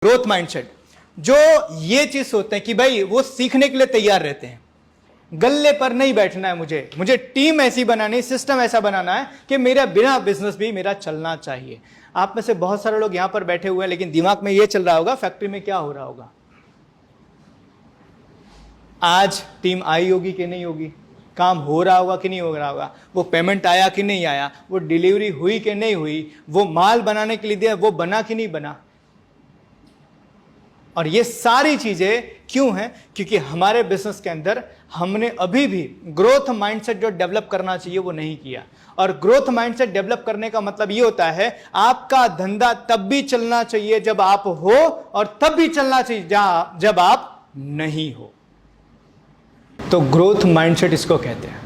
Growth mindset, जो ये चीज सोचते हैं कि भाई वो सीखने के लिए तैयार रहते हैं, गल्ले पर नहीं बैठना है, मुझे टीम ऐसी बनानी, सिस्टम ऐसा बनाना है कि मेरा बिना बिजनेस भी मेरा चलना चाहिए। आप में से बहुत सारे लोग यहां पर बैठे हुए हैं, लेकिन दिमाग में ये चल रहा होगा फैक्ट्री में क्या हो रहा होगा, आज टीम आई होगी कि नहीं होगी, काम हो रहा होगा कि नहीं हो रहा होगा, वो पेमेंट आया कि नहीं आया, वो डिलीवरी हुई कि नहीं हुई, वो माल बनाने के लिए दिया वो बना कि नहीं बना। और ये सारी चीजें क्यों हैं? क्योंकि हमारे बिजनेस के अंदर हमने अभी भी ग्रोथ माइंडसेट जो डेवलप करना चाहिए वो नहीं किया। और ग्रोथ माइंडसेट डेवलप करने का मतलब ये होता है आपका धंधा तब भी चलना चाहिए जब आप हो, और तब भी चलना चाहिए जब आप नहीं हो। तो ग्रोथ माइंडसेट इसको कहते हैं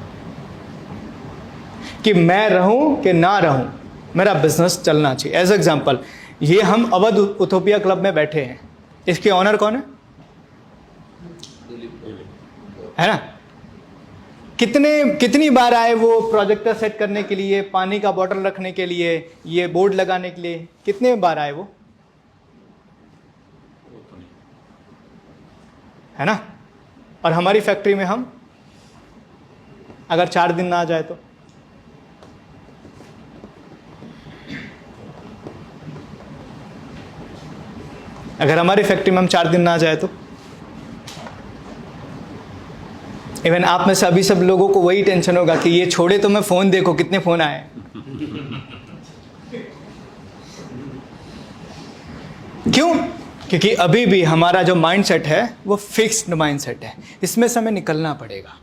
कि मैं रहूं कि ना रहूं, मेरा बिजनेस चलना चाहिए। एज एग्जांपल, ये हम अवध उथोपिया क्लब में बैठे हैं, इसके ऑनर कौन है ना? कितनी बार आए वो प्रोजेक्टर सेट करने के लिए, पानी का बोतल रखने के लिए, ये बोर्ड लगाने के लिए, कितने बार आए वो, है ना? और हमारी फैक्ट्री में हम अगर 4 दिन ना आ जाए तो, अगर हमारी फैक्ट्री में हम 4 दिन ना आ जाए तो, इवन आप में से अभी सब लोगों को वही टेंशन होगा कि ये छोड़े तो मैं फोन देखो कितने फोन आए। क्यों? क्योंकि अभी भी हमारा जो माइंडसेट है वो फिक्स्ड माइंडसेट है, इसमें से हमें निकलना पड़ेगा।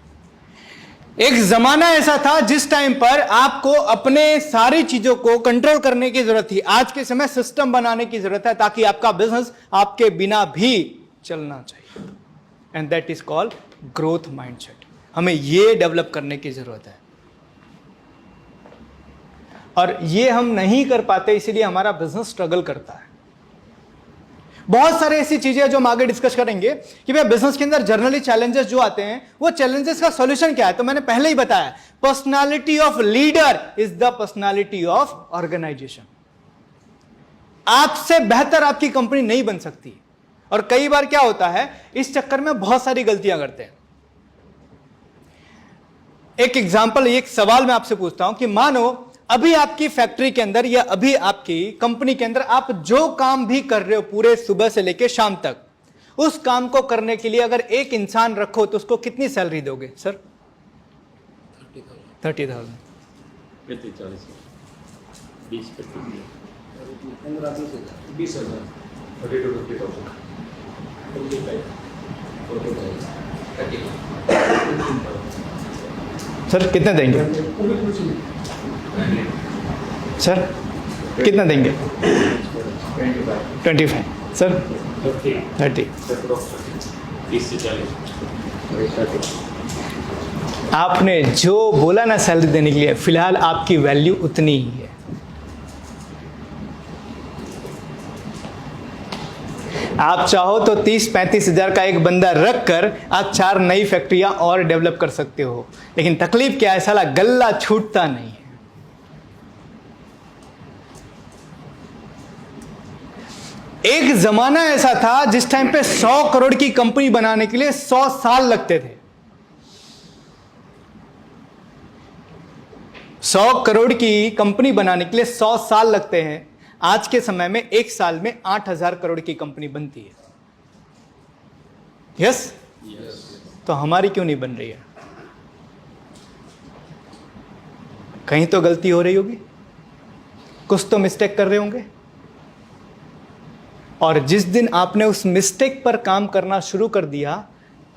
एक जमाना ऐसा था जिस टाइम पर आपको अपने सारी चीजों को कंट्रोल करने की जरूरत थी। आज के समय सिस्टम बनाने की जरूरत है ताकि आपका बिजनेस आपके बिना भी चलना चाहिए, and that is called growth mindset. हमें यह डेवलप करने की जरूरत है, और ये हम नहीं कर पाते, इसीलिए हमारा बिजनेस स्ट्रगल करता है। बहुत सारे ऐसी चीजें जो हम आगे डिस्कस करेंगे कि भाई बिजनेस के अंदर जनरली चैलेंजेस जो आते हैं, वो चैलेंजेस का सॉल्यूशन क्या है। तो मैंने पहले ही बताया, personality of leader is the personality of organisation. आपसे बेहतर आपकी कंपनी नहीं बन सकती, और कई बार क्या होता है, इस चक्कर में बहुत सारी गलतियां करते हैं। एक एग्जांपल, एक सवाल मैं आपसे पूछता हूं कि मानो अभी आपकी फैक्ट्री के अंदर या अभी आपकी कंपनी के अंदर आप जो काम भी कर रहे हो पूरे सुबह से लेकर शाम तक, उस काम को करने के लिए अगर एक इंसान रखो तो उसको कितनी सैलरी दोगे सर? 30,000। 20,000 सर कितने देंगे? सर कितना देंगे? 25 सर 30। आपने जो बोला ना सैलरी देने के लिए, फिलहाल आपकी वैल्यू उतनी ही है। आप चाहो तो 30-35 हजार का एक बंदा रख कर आप 4 नई फैक्ट्रियां और डेवलप कर सकते हो, लेकिन तकलीफ क्या है, साला गल्ला छूटता नहीं है। एक जमाना ऐसा था जिस टाइम पे 100 करोड़ की कंपनी बनाने के लिए 100 साल लगते थे। 100 करोड़ की कंपनी बनाने के लिए 100 साल लगते हैं। आज के समय में 1 साल में 8,000 करोड़ की कंपनी बनती है। यस? तो हमारी क्यों नहीं बन रही है? कहीं तो गलती हो रही होगी, कुछ तो मिस्टेक कर रहे होंगे। और जिस दिन आपने उस मिस्टेक पर काम करना शुरू कर दिया,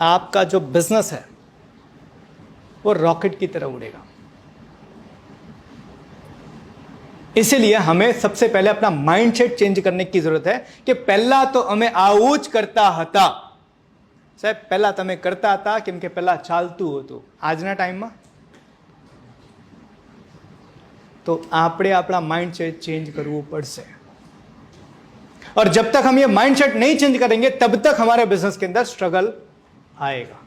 आपका जो बिजनेस है वो रॉकेट की तरह उड़ेगा। इसीलिए हमें सबसे पहले अपना माइंडसेट चेंज करने की जरूरत है कि पहला तो हमें आउच करता હતા साहब, पहला તમે करता હતા કેમ કે પહેલા ચાલતું હતું। આજના ટાઈમમાં तो આપણે આપણા माइंडसेट चेंज કરવું પડશે, और जब तक हम ये माइंडसेट नहीं चेंज करेंगे तब तक हमारे बिजनेस के अंदर स्ट्रगल आएगा।